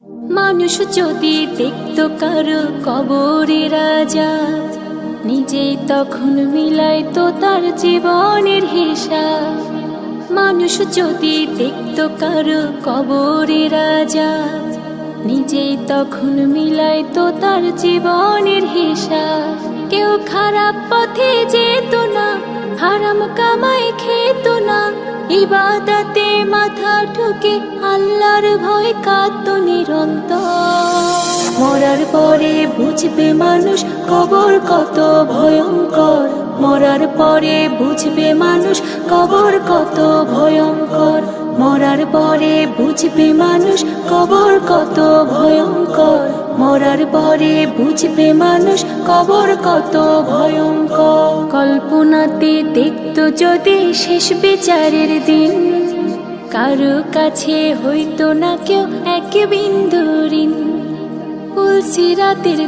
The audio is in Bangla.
মানুষ যদি দেখতো কারো কবরের আযাব, নিজেই তখন মিলাইতো তার জীবনের হিসাব। মানুষ যদি দেখতো কারো কবরের আযাব, নিজেই তখন মিলাইতো তার জীবনের হিসাব। কেউ খারাপ পথে যেত না, হারাম কামাই খেত না, ইবাদতে মাথা ঠুকে আল্লাহর ভয় কাঁদতো নিরন্তর। মরার পরে বুঝবে মানুষ কবর কত ভয়ঙ্কর, মরার পরে বুঝবে মানুষ কবর কত ভয়ঙ্কর, মরার পরে বুঝবে মানুষ কবর কত ভয়ঙ্কর, মরার পরে বুঝবে মানুষ কবর কত ভয়ঙ্কর। কল্পনাতে দেখতো যদি শেষ বিচারের দিন, কারো কাছে হইতো না কেউ এক বিন্দু ঋণ। পুলসিরাতের